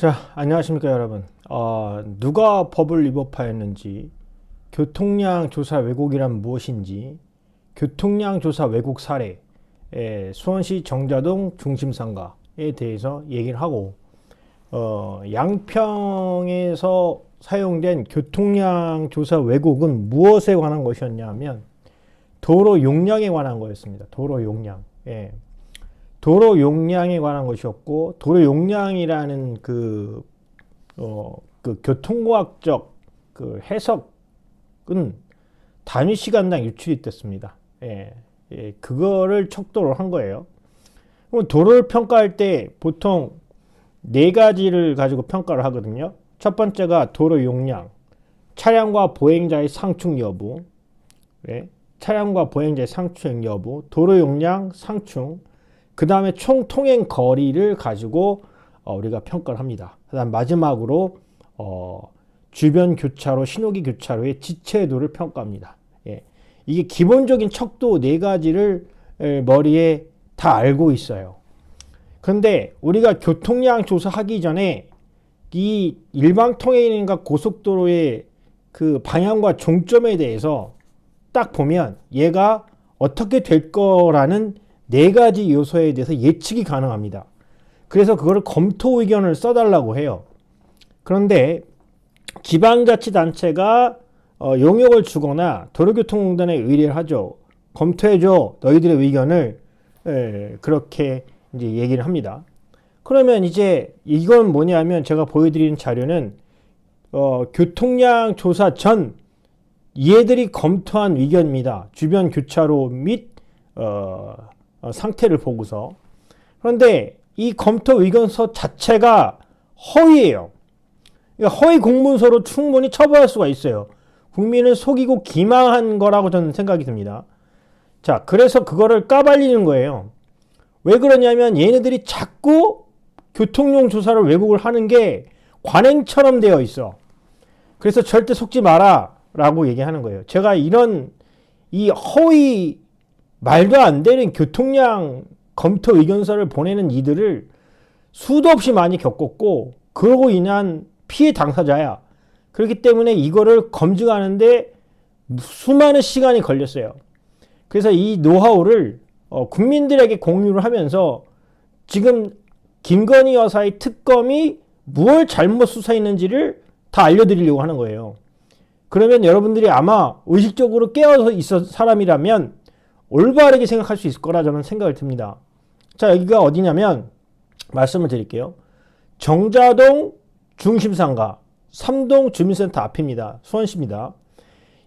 자, 안녕하십니까 여러분. 누가 법을 위법하였는지, 교통량 조사 왜곡이란 무엇인지, 교통량 조사 왜곡 사례, 수원시 정자동 중심상가에 대해서 얘기를 하고, 양평에서 사용된 교통량 조사 왜곡은 무엇에 관한 것이었냐 하면 도로 용량에 관한 거였습니다. 도로 용량. 도로 용량에 관한 것이었고, 도로 용량이라는 그 교통과학적 그 해석은 단위 시간당 유출이 됐습니다. 그거를 척도를 한 거예요. 그럼 도로를 평가할 때 보통 네 가지를 가지고 평가를 하거든요. 첫 번째가 도로 용량, 차량과 보행자의 상충 여부, 차량과 보행자의 상충 여부, 도로 용량, 상충, 그 다음에 총 통행 거리를 가지고 우리가 평가를 합니다. 그 다음 마지막으로 주변 교차로, 신호기 교차로의 지체도를 평가합니다. 이게 기본적인 척도 네 가지를 머리에 다 알고 있어요. 그런데 우리가 교통량 조사하기 전에 이 일방통행인가 고속도로의 그 방향과 종점에 대해서 딱 보면 얘가 어떻게 될 거라는 네 가지 요소에 대해서 예측이 가능합니다. 그래서 그거를 검토 의견을 써달라고 해요. 그런데 지방자치단체가 용역을 주거나 도로교통공단에 의뢰를 하죠. 검토해줘, 너희들의 의견을. 그렇게 이제 얘기를 합니다. 그러면 이제 이건 뭐냐면 제가 보여드리는 자료는 교통량 조사 전 얘들이 검토한 의견입니다. 주변 교차로 및 상태를 보고서. 그런데 이 검토 의견서 자체가 허위예요. 그러니까 허위 공문서로 충분히 처벌할 수가 있어요. 국민을 속이고 기망한 거라고 저는 생각이 듭니다. 자, 그래서 그거를 까발리는 거예요. 왜 그러냐면 얘네들이 자꾸 교통용 조사를 왜곡을 하는 게 관행처럼 되어 있어. 그래서 절대 속지 마라 라고 얘기하는 거예요. 제가 이런 이 허위 말도 안 되는 교통량 검토 의견서를 보내는 이들을 수도 없이 많이 겪었고, 그러고 인한 피해 당사자야. 그렇기 때문에 이거를 검증하는데 수많은 시간이 걸렸어요. 그래서 이 노하우를 국민들에게 공유를 하면서 지금 김건희 여사의 특검이 무엇 잘못 수사했는지를 다 알려드리려고 하는 거예요. 그러면 여러분들이 아마 의식적으로 깨어서 있었 사람이라면 올바르게 생각할 수 있을 거라 저는 생각을 듭니다. 자, 여기가 어디냐면 말씀을 드릴게요. 정자동 중심상가 3동 주민센터 앞입니다. 수원시입니다.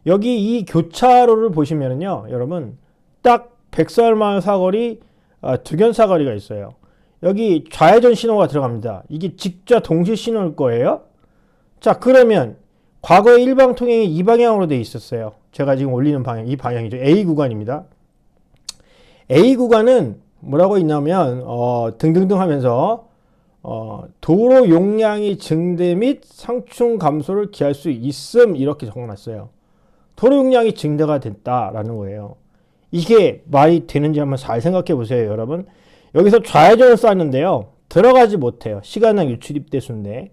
여기 이 교차로를 보시면은요, 여러분 딱 백설마을 사거리, 득연 사거리가 있어요. 여기 좌회전 신호가 들어갑니다. 이게 직좌 동시 신호일 거예요. 자, 그러면 과거에 일방 통행이 이 방향으로 돼 있었어요. 제가 지금 올리는 방향, 이 방향이죠. A 구간입니다. A 구간은 뭐라고 있냐면 등등등 하면서 도로 용량이 증대 및 상충 감소를 기할 수 있음, 이렇게 적어놨어요. 도로 용량이 증대가 됐다라는 거예요. 이게 말이 되는지 한번 잘 생각해 보세요, 여러분. 여기서 좌회전을 쐈는데요, 들어가지 못해요. 시간당 유출입대수인데.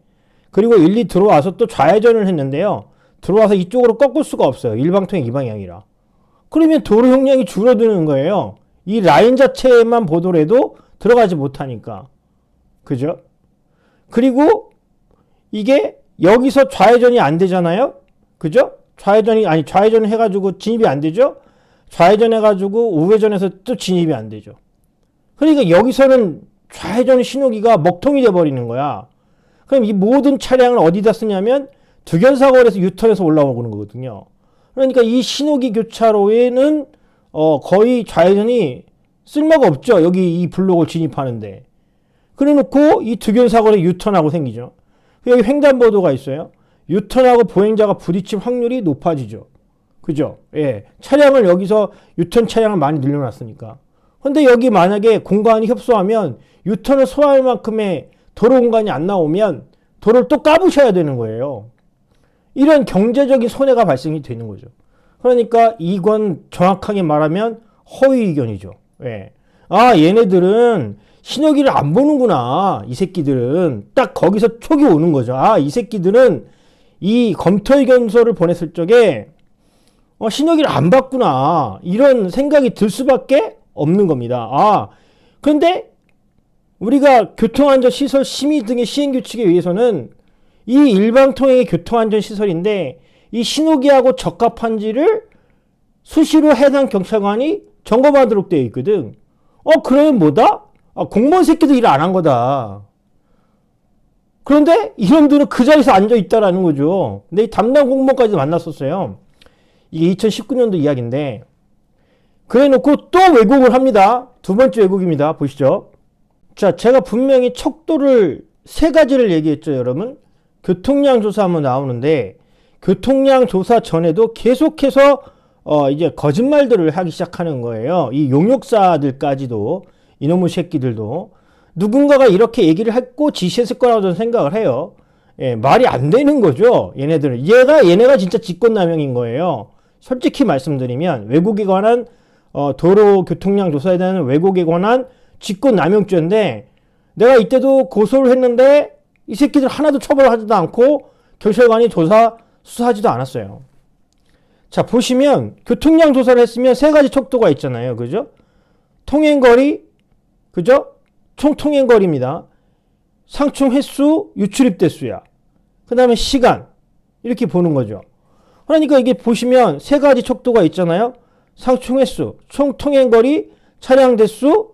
그리고 일리 들어와서 또 좌회전을 했는데요, 들어와서 이쪽으로 꺾을 수가 없어요. 일방통행 이 방향이라. 그러면 도로 용량이 줄어드는 거예요. 이 라인 자체만 보더라도 들어가지 못하니까. 그죠? 그리고 이게 여기서 좌회전이 안 되잖아요? 그죠? 좌회전 해가지고 진입이 안 되죠? 좌회전 해가지고 우회전해서 또 진입이 안 되죠. 그러니까 여기서는 좌회전 신호기가 먹통이 돼버리는 거야. 그럼 이 모든 차량을 어디다 쓰냐면 득연사거리에서 유턴해서 올라오는 거거든요. 그러니까 이 신호기 교차로에는 거의 좌회전이 쓸모가 없죠. 여기 이 블록을 진입하는데. 그래 놓고 이 득연사거리 유턴하고 생기죠. 여기 횡단보도가 있어요. 유턴하고 보행자가 부딪힐 확률이 높아지죠. 그죠? 차량을 여기서 유턴 차량을 많이 늘려놨으니까. 근데 여기 만약에 공간이 협소하면 유턴을 소화할 만큼의 도로 공간이 안 나오면 도로를 또 까부셔야 되는 거예요. 이런 경제적인 손해가 발생이 되는 거죠. 그러니까 이건 정확하게 말하면 허위 의견이죠. 얘네들은 신호기를 안 보는구나. 이 새끼들은. 딱 거기서 촉이 오는 거죠. 아, 이 새끼들은 이 검토의견서를 보냈을 적에 신호기를 안 봤구나. 이런 생각이 들 수밖에 없는 겁니다. 아, 그런데 우리가 교통안전시설 심의 등의 시행규칙에 의해서는 이 일방통행의 교통안전시설인데 이 신호기하고 적합한지를 수시로 해당 경찰관이 점검하도록 되어 있거든. 그러면 뭐다? 공무원 새끼도 일 안 한 거다. 그런데 이놈들은 그 자리에서 앉아 있다라는 거죠. 근데 이 담당 공무원까지 만났었어요. 이게 2019년도 이야기인데 그래 놓고 또 왜곡을 합니다. 두 번째 왜곡입니다. 보시죠. 자, 제가 분명히 척도를 세 가지를 얘기했죠, 여러분. 교통량 조사하면 나오는데 교통량 조사 전에도 계속해서 이제 거짓말들을 하기 시작하는 거예요. 이 용역사들까지도, 이놈의 새끼들도 누군가가 이렇게 얘기를 했고 지시했을 거라고 저는 생각을 해요. 예, 말이 안 되는 거죠. 얘네들은. 얘네가 진짜 직권남용인 거예요. 솔직히 말씀드리면 외국에 관한 도로 교통량 조사에 대한 왜곡에 관한 직권남용죄인데 내가 이때도 고소를 했는데 이 새끼들 하나도 처벌하지도 않고 경찰관이 수사하지도 않았어요. 자, 보시면 교통량 조사를 했으면 세 가지 척도가 있잖아요. 그죠? 통행거리, 그죠? 총 통행거리입니다. 상충 횟수, 유출입 대수야. 그 다음에 시간. 이렇게 보는 거죠. 그러니까 이게 보시면 세 가지 척도가 있잖아요. 상충 횟수, 총 통행거리, 차량 대수,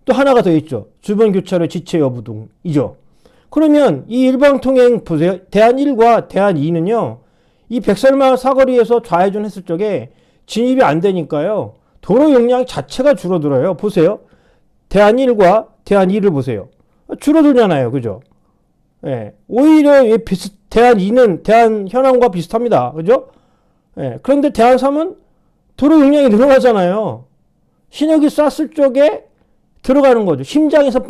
또 하나가 더 있죠. 주변 교차로 지체 여부 등이죠. 그러면 이 일방통행 보세요. 대안 1과 대안 2는요. 이 백설마을 사거리에서 좌회전 했을 적에 진입이 안 되니까요. 도로 용량 자체가 줄어들어요. 보세요. 대안 1과 대안 2를 보세요. 줄어들잖아요. 그죠? 예. 오히려 대안 2는 대안 현황과 비슷합니다. 그죠? 예. 그런데 대안 3은 도로 용량이 늘어나잖아요. 신호기 쐈을 적에 들어가는 거죠. 심장에서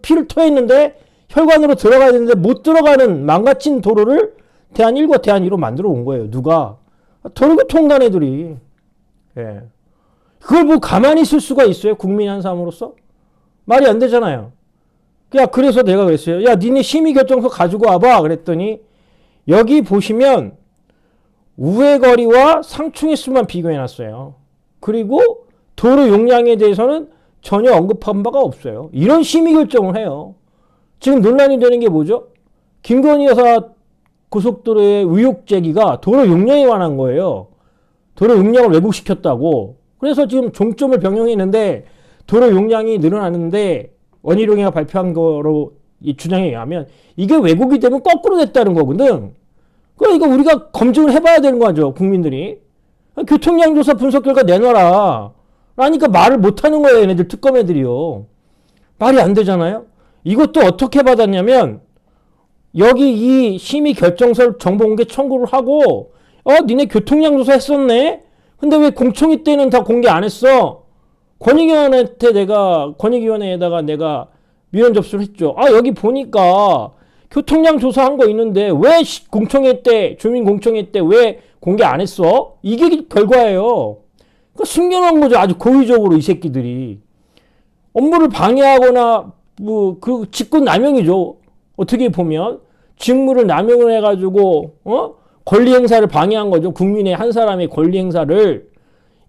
피를 토했는데 혈관으로 들어가야 되는데 못 들어가는 망가진 도로를 대안 1과 대안 2로 만들어 온 거예요. 누가? 도로교통단 애들이. 예. 그걸 뭐 가만히 있을 수가 있어요? 국민 한 사람으로서? 말이 안 되잖아요. 그래서 내가 그랬어요. 야, 니네 심의결정서 가지고 와봐. 그랬더니 여기 보시면 우회거리와 상충횟수만 비교해놨어요. 그리고 도로 용량에 대해서는 전혀 언급한 바가 없어요. 이런 심의결정을 해요. 지금 논란이 되는 게 뭐죠? 김건희 여사 고속도로의 의혹 제기가 도로 용량에 관한 거예요. 도로 용량을 왜곡시켰다고. 그래서 지금 종점을 변경했는데 도로 용량이 늘어나는데 원희룡이가 발표한 거로 이 주장에 의하면 이게 왜곡이 되면 거꾸로 됐다는 거거든. 그러니까 우리가 검증을 해봐야 되는 거죠. 국민들이. 교통량 조사 분석 결과 내놔라. 라니까 말을 못하는 거예요. 얘네들 특검 애들이요. 말이 안 되잖아요. 이것도 어떻게 받았냐면 여기 이 심의 결정서를 정보공개 청구를 하고 니네 교통량 조사 했었네? 근데 왜 공청회 때는 다 공개 안 했어? 권익위원회에다가 내가 민원 접수를 했죠. 여기 보니까 교통량 조사한 거 있는데 왜 공청회 때, 주민 공청회 때 왜 공개 안 했어? 이게 결과예요. 그러니까 숨겨놓은 거죠. 아주 고의적으로 이 새끼들이. 업무를 방해하거나 그 직권남용이죠. 어떻게 보면 직무를 남용을 해가지고 권리 행사를 방해한 거죠. 국민의 한 사람의 권리 행사를.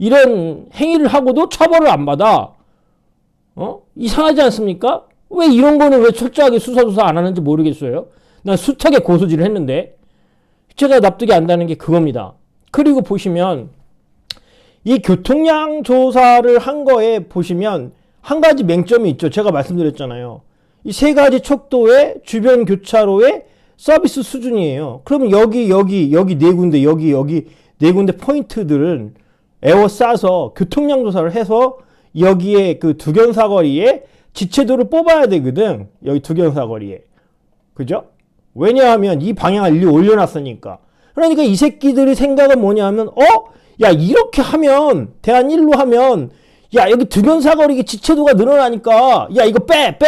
이런 행위를 하고도 처벌을 안 받아. 이상하지 않습니까? 왜 이런 거는 왜 철저하게 수사조사 안 하는지 모르겠어요. 난 숱하게 고소질을 했는데 제가 납득이 안 가는 게 그겁니다. 그리고 보시면 이 교통량 조사를 한 거에 보시면 한 가지 맹점이 있죠. 제가 말씀드렸잖아요. 이 세 가지 척도의 주변 교차로의 서비스 수준이에요. 그러면 여기 네 군데, 여기 네 군데 포인트들은 에워싸서 교통량 조사를 해서 여기에 그 두견사거리에 지체도를 뽑아야 되거든. 여기 두견사거리에. 그죠? 왜냐하면 이 방향을 일리 올려놨으니까. 그러니까 이 새끼들의 생각은 뭐냐면 야, 이렇게 하면 대안 1로 하면 야, 여기 두견사거리 지체도가 늘어나니까 야, 이거 빼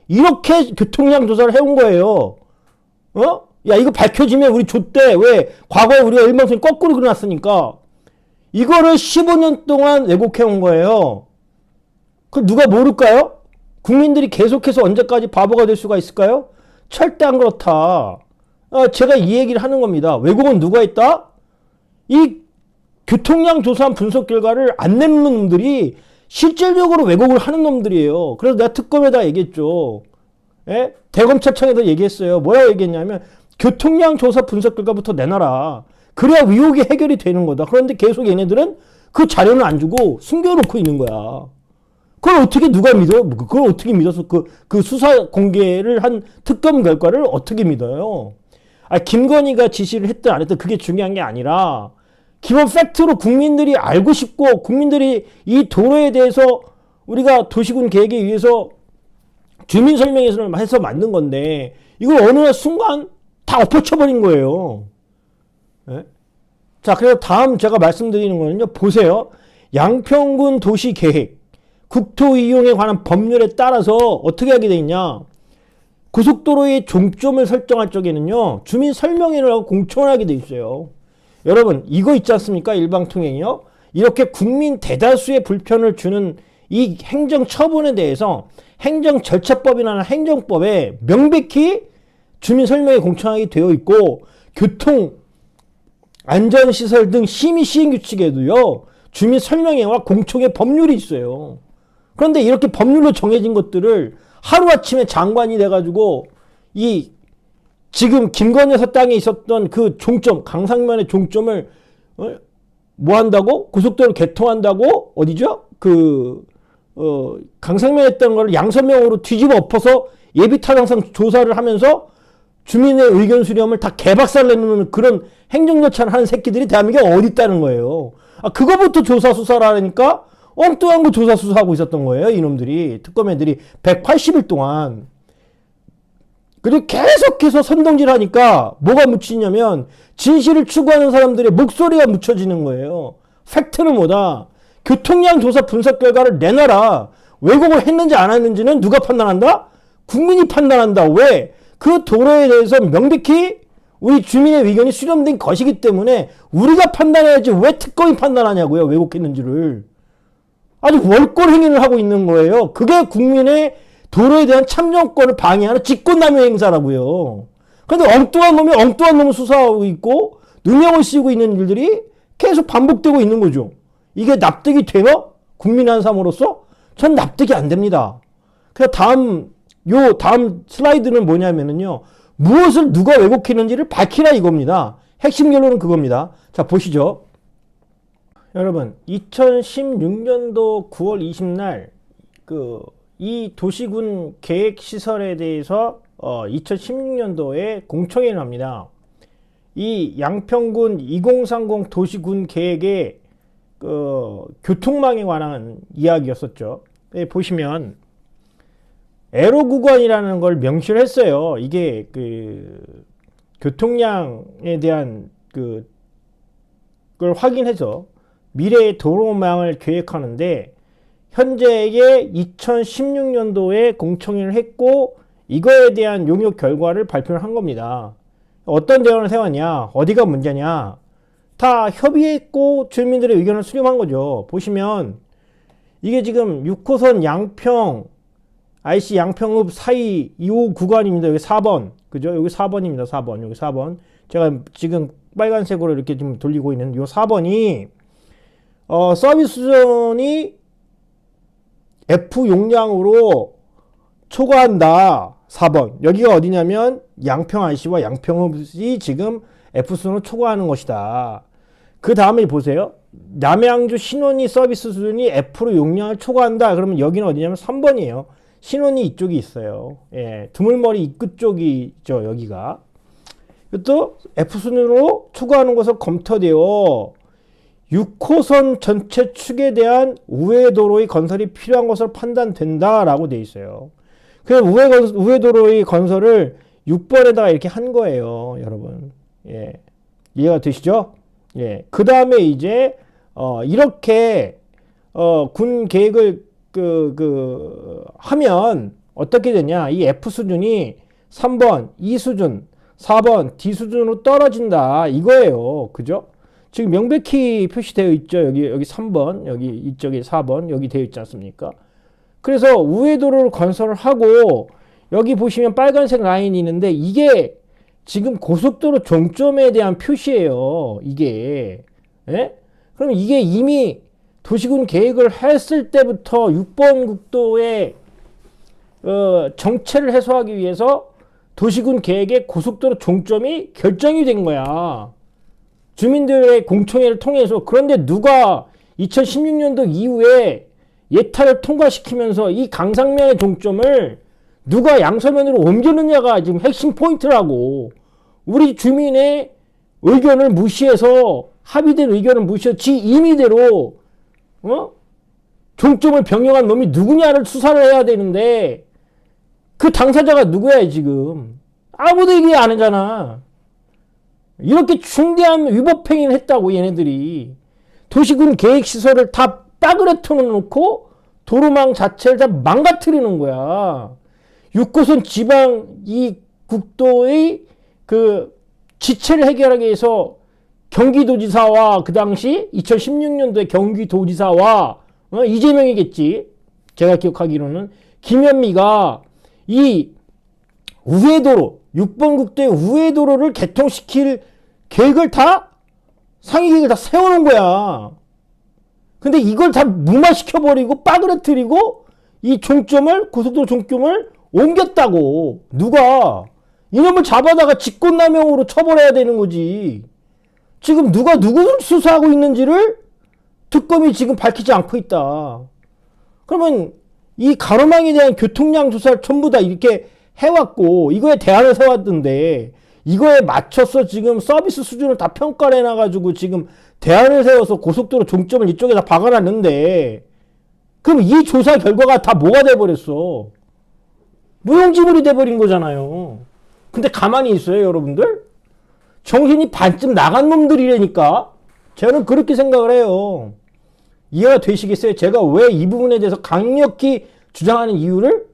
이렇게 교통량 조사를 해온 거예요. 야, 이거 밝혀지면 우리 좆대. 왜? 과거에 우리가 일방통행 거꾸로 그려놨으니까. 이거를 15년 동안 왜곡해온 거예요. 그걸 누가 모를까요? 국민들이 계속해서 언제까지 바보가 될 수가 있을까요? 절대 안 그렇다. 제가 이 얘기를 하는 겁니다. 왜곡은 누가 했다? 이 교통량 조사한 분석 결과를 안 내는 놈들이 실질적으로 왜곡을 하는 놈들이에요. 그래서 내가 특검에다 얘기했죠. 예? 대검찰청에도 얘기했어요. 뭐라고 얘기했냐면 교통량 조사 분석 결과부터 내놔라. 그래야 의혹이 해결이 되는 거다. 그런데 계속 얘네들은 그 자료는 안 주고 숨겨놓고 있는 거야. 그걸 어떻게 누가 믿어? 그걸 어떻게 믿어서 그 수사 공개를 한 특검 결과를 어떻게 믿어요? 김건희가 지시를 했든 안 했든 그게 중요한 게 아니라 기본 팩트로 국민들이 알고 싶고 국민들이 이 도로에 대해서 우리가 도시군 계획에 의해서 주민 설명회를 해서 만든 건데 이걸 어느 날 순간 다 엎어쳐버린 거예요. 네? 자, 그래서 다음 제가 말씀드리는 거는요. 보세요. 양평군 도시계획 국토 이용에 관한 법률에 따라서 어떻게 하게 돼 있냐. 고속도로의 종점을 설정할 적에는요. 주민 설명회를 하고 공청을 하게 돼 있어요. 여러분 이거 있지 않습니까? 일방통행이요. 이렇게 국민 대다수의 불편을 주는 이 행정처분에 대해서 행정절차법이나 행정법에 명백히 주민 설명회 공청하게 되어 있고 교통 안전시설 등 심의 시행규칙에도요. 주민 설명회와 공청회 법률이 있어요. 그런데 이렇게 법률로 정해진 것들을 하루아침에 장관이 돼가지고 이 지금 김건희 여사 땅에 있었던 그 종점, 강상면의 종점을 뭐 한다고? 고속도로 개통한다고? 어디죠? 강상면에 있던 걸 양서명으로 뒤집어 엎어서 예비타당성 조사를 하면서 주민의 의견 수렴을 다 개박살 내는 그런 행정절차를 하는 새끼들이 대한민국에 어디 있다는 거예요. 그거부터 조사 수사를 하니까 엉뚱한 거 조사 수사하고 있었던 거예요. 이놈들이, 특검애들이 180일 동안. 그리고 계속해서 선동질 하니까 뭐가 묻히냐면 진실을 추구하는 사람들의 목소리가 묻혀지는 거예요. 팩트는 뭐다? 교통량 조사 분석 결과를 내놔라. 왜곡을 했는지 안 했는지는 누가 판단한다? 국민이 판단한다. 왜? 그 도로에 대해서 명백히 우리 주민의 의견이 수렴된 것이기 때문에 우리가 판단해야지 왜 특검이 판단하냐고요. 왜곡했는지를. 아주 월권 행위를 하고 있는 거예요. 그게 국민의 도로에 대한 참정권을 방해하는 직권남용 행사라고요. 그런데 엉뚱한 놈이 엉뚱한 놈을 수사하고 있고 누명을 씌우고 있는 일들이 계속 반복되고 있는 거죠. 이게 납득이 돼요? 국민 한 사람으로서? 전 납득이 안 됩니다. 그래서 다음 슬라이드는 뭐냐면요. 무엇을 누가 왜곡했는지를 밝히라 이겁니다. 핵심 결론은 그겁니다. 자, 보시죠. 여러분, 2016년도 9월 20날 이 도시군 계획 시설에 대해서 2016년도에 공청회를 합니다. 이 양평군 2030 도시군 계획의 교통망에 관한 이야기였었죠. 보시면 에로 구간이라는 걸 명시를 했어요. 이게 교통량에 대한 그걸 확인해서 미래의 도로망을 계획하는데 현재의 2016년도에 공청회를 했고 이거에 대한 용역 결과를 발표를 한 겁니다. 어떤 대안을 세웠냐? 어디가 문제냐? 다 협의했고 주민들의 의견을 수렴한 거죠. 보시면 이게 지금 6호선 양평 IC 양평읍 사이 2호 구간입니다. 여기 4번. 그죠? 여기 4번입니다. 4번. 여기 4번. 제가 지금 빨간색으로 이렇게 좀 돌리고 있는 요 4번이 서비스 수준이 F 용량으로 초과한다. 4번. 여기가 어디냐면 양평 IC와 양평읍이 지금 F 수준을 초과하는 것이다. 그 다음에 보세요. 남양주 신원이 서비스 수준이 F로 용량을 초과한다. 그러면 여기는 어디냐면 3번이에요. 신원이 이쪽이 있어요. 예, 드물머리 입구 쪽이죠. 여기가. 또 F 수준으로 초과하는 것을 검토되어 6호선 전체 축에 대한 우회도로의 건설이 필요한 것으로 판단된다라고 돼 있어요. 그래서 우회도로의 건설을 6번에다가 이렇게 한 거예요, 여러분. 예, 이해가 되시죠? 예, 그 다음에 이제 이렇게 군 계획을 하면 어떻게 되냐? 이 F 수준이 3번 E 수준, 4번 D 수준으로 떨어진다 이거예요, 그죠? 지금 명백히 표시되어 있죠. 여기 3번, 여기 이쪽에 4번, 여기 되어 있지 않습니까? 그래서 우회도로를 건설을 하고 여기 보시면 빨간색 라인이 있는데 이게 지금 고속도로 종점에 대한 표시예요. 이게. 예? 그럼 이게 이미 도시군 계획을 했을 때부터 6번 국도의 정체를 해소하기 위해서 도시군 계획의 고속도로 종점이 결정이 된 거야. 주민들의 공청회를 통해서. 그런데 누가 2016년도 이후에 예타를 통과시키면서 이 강상면의 종점을 누가 양서면으로 옮겼느냐가 지금 핵심 포인트라고. 우리 주민의 의견을 무시해서, 합의된 의견을 무시해서 지 임의대로 종점을 변경한 놈이 누구냐를 수사를 해야 되는데 그 당사자가 누구야 지금. 아무도 얘기 안 하잖아. 이렇게 중대한 위법행위를 했다고 얘네들이. 도시군 계획시설을 다 빠그레터 놓고 도로망 자체를 다 망가뜨리는 거야. 6호선 지방 이 국도의 그 지체를 해결하기 위해서 경기도지사와 그 당시 2016년도에 경기도지사와 이재명이겠지. 제가 기억하기로는 김현미가 이 우회도로 6번 국도의 우회도로를 개통시킬 계획을 다 상위 계획을 다 세워놓은 거야. 근데 이걸 다 무마시켜버리고 빠그러뜨리고 이 종점을 고속도로 종점을 옮겼다고. 누가 이놈을 잡아다가 직권남용으로 처벌해야 되는 거지. 지금 누가 누구를 수사하고 있는지를 특검이 지금 밝히지 않고 있다. 그러면 이 가로망에 대한 교통량 조사를 전부 다 이렇게 해왔고 이거에 대안을 세웠던데 이거에 맞춰서 지금 서비스 수준을 다 평가를 해놔가지고 지금 대안을 세워서 고속도로 종점을 이쪽에다 박아놨는데 그럼 이 조사 결과가 다 뭐가 돼버렸어? 무용지물이 돼버린 거잖아요. 근데 가만히 있어요 여러분들? 정신이 반쯤 나간 놈들이라니까. 저는 그렇게 생각을 해요. 이해가 되시겠어요? 제가 왜 이 부분에 대해서 강력히 주장하는 이유를?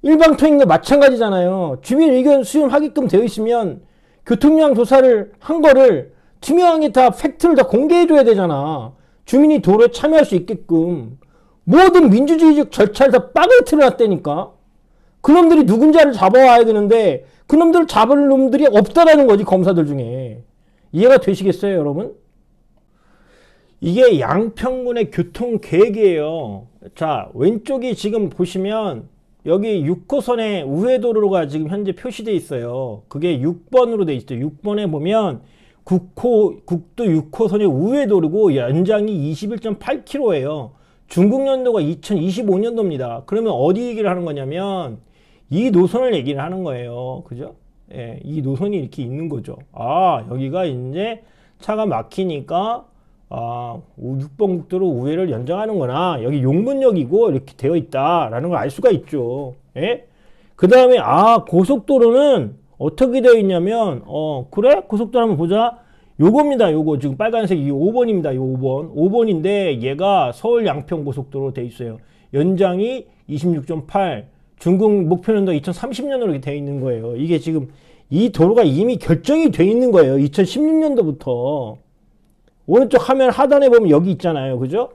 일방통행도 마찬가지잖아요. 주민 의견 수렴하게끔 되어 있으면 교통량 조사를 한 거를 투명하게 다 팩트를 다 공개해줘야 되잖아. 주민이 도로에 참여할 수 있게끔. 모든 민주주의적 절차를 다 빠그러뜨려 놨다니까. 그놈들이 누군지를 잡아와야 되는데 그놈들을 잡을 놈들이 없다라는 거지, 검사들 중에. 이해가 되시겠어요 여러분? 이게 양평군의 교통계획이에요. 자, 왼쪽이 지금 보시면 여기 6호선의 우회도로가 지금 현재 표시되어 있어요. 그게 6번으로 되어 있죠. 6번에 보면 국도 6호선의 우회도로고 연장이 21.8km예요. 중국연도가 2025년도입니다. 그러면 어디 얘기를 하는 거냐면 이 노선을 얘기를 하는 거예요. 그죠? 예, 이 노선이 이렇게 있는 거죠. 아, 여기가 이제 차가 막히니까 6번 국도로 우회를 연장하는구나. 여기 용문역이고 이렇게 되어 있다라는 걸 알 수가 있죠. 예? 그 다음에 고속도로는 어떻게 되어 있냐면 그래? 고속도로 한번 보자. 요겁니다. 요거 지금 빨간색 이 5번입니다. 요 5번인데 얘가 서울 양평 고속도로 되어 있어요. 연장이 26.8, 중국 목표년도 2030년으로 이렇게 되어 있는 거예요. 이게 지금 이 도로가 이미 결정이 되어 있는 거예요. 2016년도부터. 오른쪽 화면 하단에 보면 여기 있잖아요. 그죠?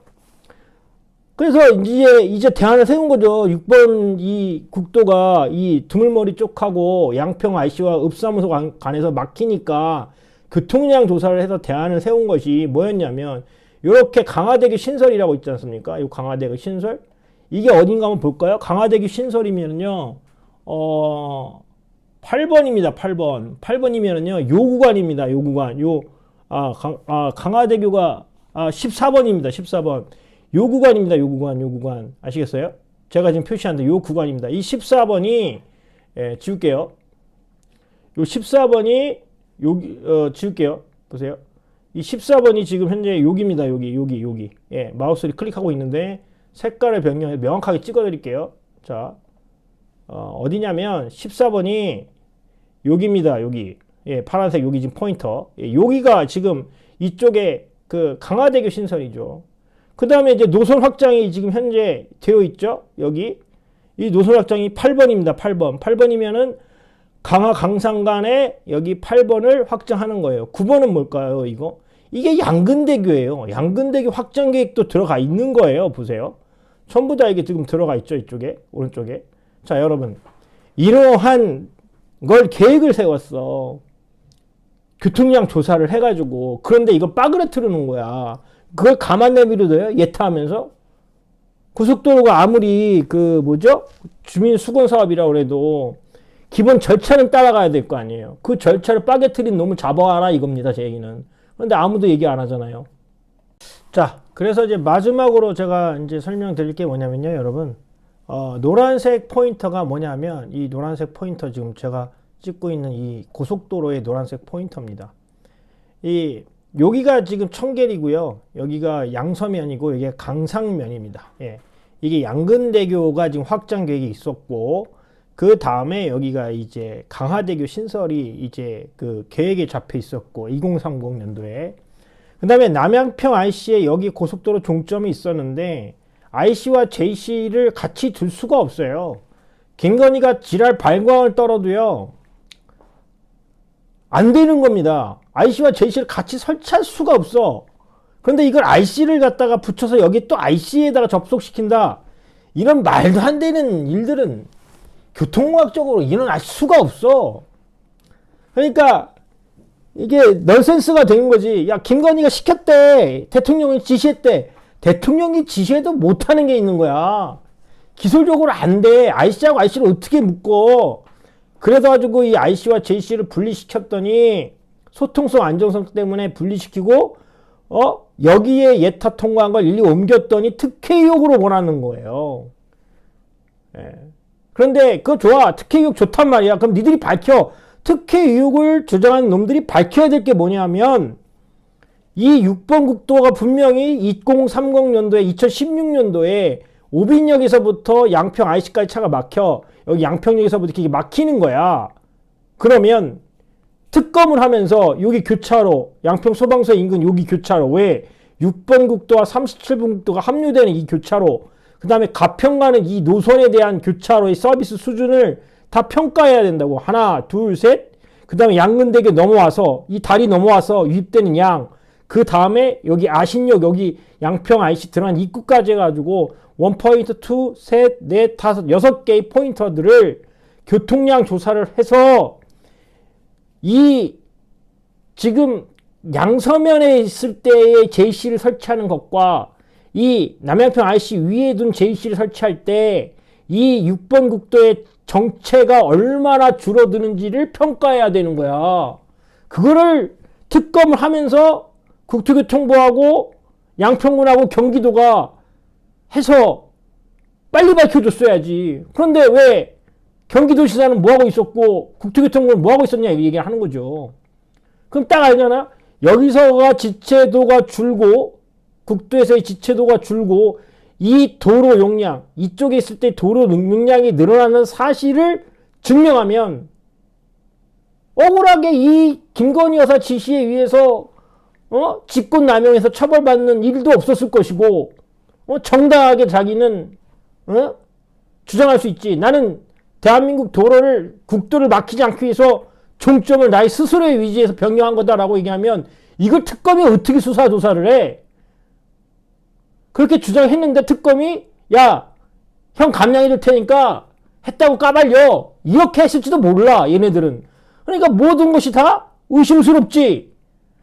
그래서 이제 대안을 세운 거죠. 6번 이 국도가 이 두물머리 쪽하고 양평 IC와 읍사무소 간에서 막히니까 교통량 조사를 해서 대안을 세운 것이 뭐였냐면 이렇게 강화대교 신설이라고 있지 않습니까? 이 강화대교 신설. 이게 어딘가 한번 볼까요? 강화대교 신설이면요. 8번입니다. 8번. 8번이면요. 요 구간입니다. 요 구간. 강화대교가 14번입니다. 14번. 요 구간입니다. 요 구간. 아시겠어요? 제가 지금 표시한데 요 구간입니다. 이 14번이 지울게요. 요 14번이 여기 지울게요. 보세요. 이 14번이 지금 현재 여기입니다. 여기. 예, 마우스를 클릭하고 있는데 색깔을 변경해 명확하게 찍어 드릴게요. 자. 어디냐면 14번이 여기입니다. 여기. 예, 파란색 여기 지금 포인터. 예, 여기가 지금 이쪽에 그 강화대교 신설이죠. 그 다음에 이제 노선 확장이 지금 현재 되어 있죠. 여기. 이 노선 확장이 8번입니다. 8번. 8번이면은 강화-강산 간에 여기 8번을 확장하는 거예요. 9번은 뭘까요, 이거? 이게 양근대교예요. 양근대교 확장 계획도 들어가 있는 거예요. 보세요. 전부 다 이게 지금 들어가 있죠. 이쪽에, 오른쪽에. 자, 여러분. 이러한 걸 계획을 세웠어. 교통량 조사를 해가지고. 그런데 이걸 빠그러뜨리는 거야. 그걸 가만 내비둬요? 예타하면서? 고속도로가 아무리 주민 수건 사업이라고 해도 기본 절차는 따라가야 될 거 아니에요. 그 절차를 빠개트린 놈을 잡아와라 이겁니다. 제 얘기는. 그런데 아무도 얘기 안 하잖아요. 자, 그래서 이제 마지막으로 제가 이제 설명드릴 게 뭐냐면요, 여러분. 노란색 포인터가 뭐냐면, 이 노란색 포인터 지금 제가 찍고 있는 이 고속도로의 노란색 포인터입니다. 여기가 지금 청계리고요. 여기가 양서면이고, 여기가 강상면입니다. 예. 이게 양근대교가 지금 확장 계획이 있었고, 그 다음에 여기가 이제 강화대교 신설이 이제 그 계획에 잡혀 있었고, 2030년도에. 그 다음에 남양평 IC에 여기 고속도로 종점이 있었는데, IC와 JC를 같이 둘 수가 없어요. 김건희가 지랄 발광을 떨어도요, 안 되는 겁니다. IC와 JC를 같이 설치할 수가 없어. 그런데 이걸 IC를 갖다가 붙여서 여기 또 IC에다가 접속시킨다. 이런 말도 안 되는 일들은 교통공학적으로 일어날 수가 없어. 그러니까 이게 넌센스가 되는 거지. 야, 김건희가 시켰대. 대통령이 지시했대. 대통령이 지시해도 못하는 게 있는 거야. 기술적으로 안 돼. IC하고 IC를 어떻게 묶어. 그래서 가지고 이 IC와 JC를 분리시켰더니 소통성 안정성 때문에 분리시키고 여기에 예타 통과한 걸 일리 옮겼더니 특혜 의혹으로 원하는 거예요. 예. 그런데 그거 좋아. 특혜 의혹 좋단 말이야. 그럼 니들이 밝혀. 특혜 의혹을 주장하는 놈들이 밝혀야 될 게 뭐냐면 이 6번 국도가 분명히 2030년도에 2016년도에 오빈역에서부터 양평 IC까지 차가 막혀. 여기 양평역에서부터 이렇게 막히는 거야. 그러면 특검을 하면서 여기 교차로 양평 소방서 인근 여기 교차로 왜 6번 국도와 37번 국도가 합류되는 이 교차로 그 다음에 가평 가는 이 노선에 대한 교차로의 서비스 수준을 다 평가해야 된다고. 하나 둘 셋 그 다음에 양근대교 넘어와서 이 다리 넘어와서 유입되는 양 그 다음에 여기 아신역 여기 양평 IC 들어간 입구까지 해가지고 1포인트 2, 셋, 넷, 다섯, 6개의 포인터들을 교통량 조사를 해서 이 지금 양서면에 있을 때의 JC를 설치하는 것과 이 남양평 IC 위에 둔 JC를 설치할 때 이 6번 국도의 정체가 얼마나 줄어드는지를 평가해야 되는 거야. 그거를 특검을 하면서 국토교통부하고 양평군하고 경기도가 해서 빨리 밝혀줬어야지. 그런데 왜 경기도시사는 뭐하고 있었고 국토교통부는 뭐하고 있었냐 이 얘기를 하는 거죠. 그럼 딱 알잖아. 여기서가 지체도가 줄고 국도에서의 지체도가 줄고 이 도로 용량 이쪽에 있을 때 도로 용량이 늘어나는 사실을 증명하면 억울하게 이 김건희 여사 지시에 의해서 직권남용해서 처벌받는 일도 없었을 것이고 정당하게 자기는 주장할 수 있지. 나는 대한민국 도로를 국도를 막히지 않기 위해서 종점을 나의 스스로의 위지에서 변경한 거다라고 얘기하면 이걸 특검이 어떻게 수사 조사를 해? 그렇게 주장했는데 특검이 야, 형 감량해 줄 테니까 했다고 까발려. 이렇게 했을지도 몰라 얘네들은. 그러니까 모든 것이 다 의심스럽지.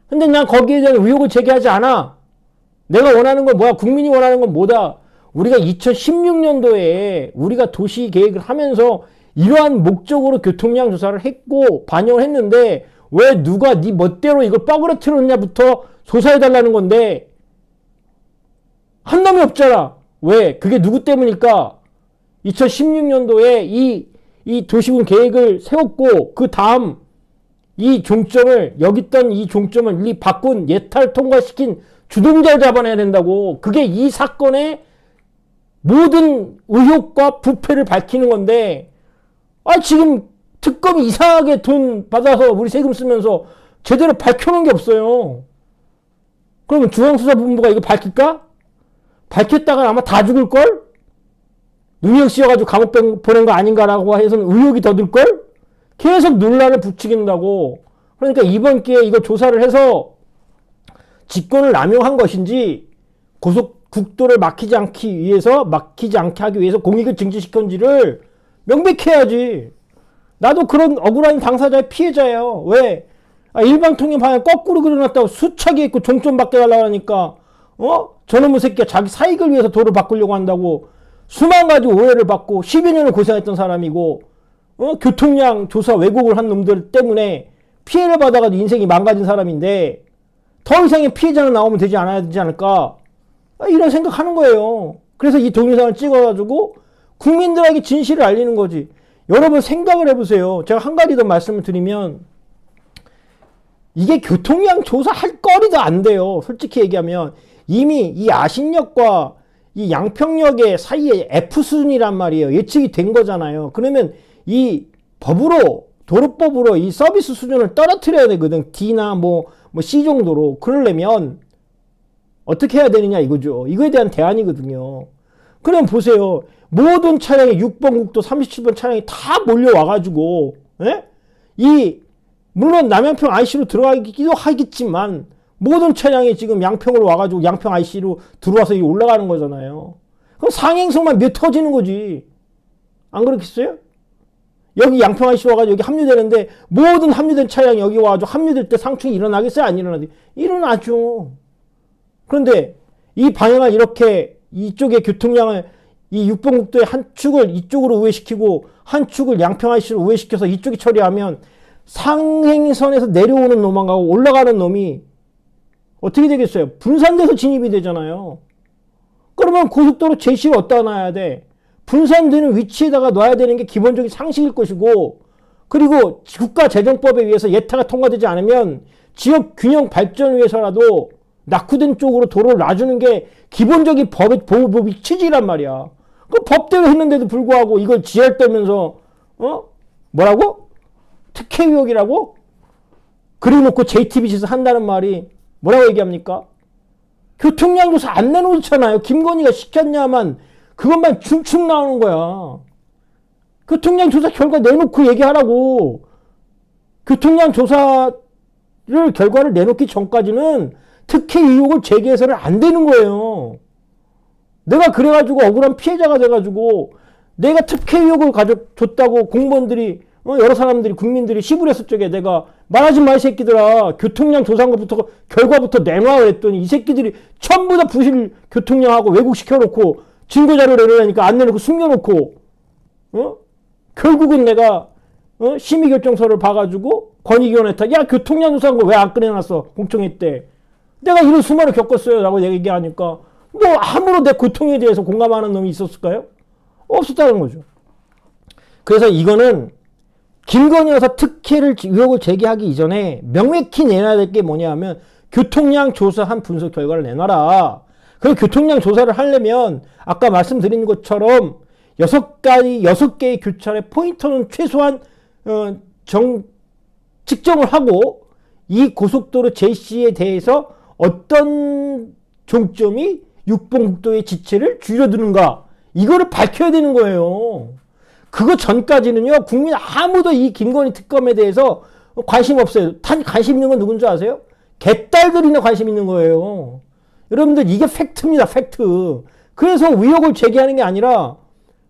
근데 난 거기에 대한 의혹을 제기하지 않아. 내가 원하는 건 뭐야? 국민이 원하는 건 뭐다? 우리가 2016년도에 우리가 도시 계획을 하면서 이러한 목적으로 교통량 조사를 했고 반영을 했는데 왜 누가 네 멋대로 이걸 빠그러뜨렸냐부터 조사해달라는 건데 한 놈이 없잖아. 왜? 그게 누구 때문일까? 2016년도에 이 도시군 계획을 세웠고 그 다음 이 종점을 여기 있던 이 종점을 이 바꾼 예탈 통과시킨 주동자를 잡아내야 된다고. 그게 이 사건의 모든 의혹과 부패를 밝히는 건데 지금 특검이 이상하게 돈 받아서 우리 세금 쓰면서 제대로 밝혀놓은 게 없어요. 그러면 중앙수사본부가 이거 밝힐까? 밝혔다가 아마 다 죽을걸? 누명 씌워가지고 감옥 보낸 거 아닌가라고 해서는 의혹이 더 들걸? 계속 논란을 부추긴다고. 그러니까 이번 기회에 이거 조사를 해서 직권을 남용한 것인지 국도를 막히지 않게 하기 위해서 공익을 증진시켰는지를 명백히 해야지. 나도 그런 억울한 당사자의 피해자예요. 왜? 일방통행 방향 거꾸로 그려놨다고 수차게 있고 종점 바꿔달라고 하니까, 저놈의 새끼가 자기 사익을 위해서 도를 바꾸려고 한다고 수만 가지 오해를 받고 10여 년을 고생했던 사람이고, 교통량 조사 왜곡을 한 놈들 때문에 피해를 받아가지고 인생이 망가진 사람인데, 더 이상의 피해자는 나오면 되지 않을까? 이런 생각하는 거예요. 그래서 이 동영상을 찍어가지고 국민들에게 진실을 알리는 거지. 여러분 생각을 해보세요. 제가 한 가지 더 말씀을 드리면, 이게 교통량 조사할 거리도 안 돼요. 솔직히 얘기하면 이미 이 아신역과 이 양평역의 사이에 F 수준이란 말이에요. 예측이 된 거잖아요. 그러면 이 법으로, 도로법으로 이 서비스 수준을 떨어뜨려야 되거든. D나 뭐 C 정도로. 그러려면 어떻게 해야 되느냐 이거죠. 이거에 대한 대안이거든요. 그럼 보세요. 모든 차량이 6번 국도 37번 차량이 다 몰려와가지고, 물론 남양평 IC로 들어가기도 하겠지만, 모든 차량이 지금 양평으로 와가지고 양평 IC로 들어와서 올라가는 거잖아요. 그럼 상행성만 몇 터지는 거지. 안 그렇겠어요? 여기 양평 IC로 와가지고 여기 합류되는데, 모든 합류된 차량이 여기 와가지고 합류될 때 상충이 일어나겠어요? 안 일어나겠어요? 일어나죠. 그런데 이 방향을 이렇게 이쪽의 교통량을 이 6번 국도의 한 축을 이쪽으로 우회시키고 한 축을 양평 IC로 우회시켜서 이쪽에 처리하면 상행선에서 내려오는 놈하고 올라가는 놈이 어떻게 되겠어요? 분산돼서 진입이 되잖아요. 그러면 고속도로 제시를 어디다 놔야 돼? 분산되는 위치에다가 놔야 되는 게 기본적인 상식일 것이고, 그리고 국가재정법에 의해서 예타가 통과되지 않으면 지역 균형 발전을 위해서라도 낙후된 쪽으로 도로를 놔주는 게 기본적인 보호법이 취지란 말이야. 그 법대로 했는데도 불구하고 이걸 지랄 떨면서 뭐라고? 특혜 의혹이라고? 그래놓고 JTBC에서 한다는 말이 뭐라고 얘기합니까? 교통량 조사 안 내놓잖아요. 김건희가 시켰냐만 그것만 충충 나오는 거야. 교통량 조사 결과 내놓고 얘기하라고. 교통량 조사를 결과를 내놓기 전까지는 특혜 의혹을 제기해서는 안 되는 거예요. 내가 그래가지고 억울한 피해자가 돼가지고 내가 특혜 의혹을 줬다고 공무원들이, 여러 사람들이, 국민들이 시부했을 적에 내가 말하지 마 이 새끼들아, 교통량 조사한 것부터 결과부터 내놔 그랬더니 이 새끼들이 전부 다 부실 교통량하고 왜곡시켜놓고 증거자료를 내놓으니까 안 내놓고 숨겨놓고, 결국은 내가 심의결정서를 봐가지고 권익위원회한테 야 교통량 조사한 거 왜 안 꺼내놨어 공청회 때. 내가 이런 수모를 겪었어요 라고 얘기하니까 뭐 아무런 내 고통에 대해서 공감하는 놈이 있었을까요? 없었다는 거죠. 그래서 이거는 김건희 여사 특혜를 의혹을 제기하기 이전에 명백히 내놔야 될 게 뭐냐 하면 교통량 조사한 분석 결과를 내놔라. 그리고 교통량 조사를 하려면 아까 말씀드린 것처럼 6개의 교차의 포인터는 최소한 측정을 하고 이 고속도로 제시에 대해서 어떤 종점이 6번 국도의 지체를 줄여드는가, 이거를 밝혀야 되는 거예요. 그거 전까지는요, 국민 아무도 이 김건희 특검에 대해서 관심 없어요. 관심 있는 건 누군지 아세요? 개딸들이나 관심 있는 거예요. 여러분들 이게 팩트입니다. 팩트. 그래서 의혹을 제기하는 게 아니라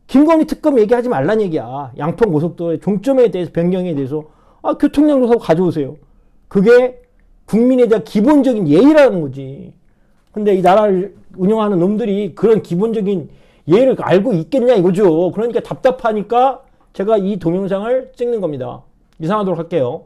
김건희 특검 얘기하지 말란 얘기야. 양평 고속도로의 종점에 대해서, 변경에 대해서 교통량 조사 가져오세요. 그게 국민에 대한 기본적인 예의라는 거지. 근데 이 나라를 운영하는 놈들이 그런 기본적인 예의를 알고 있겠냐 이거죠. 그러니까 답답하니까 제가 이 동영상을 찍는 겁니다. 이상하도록 할게요.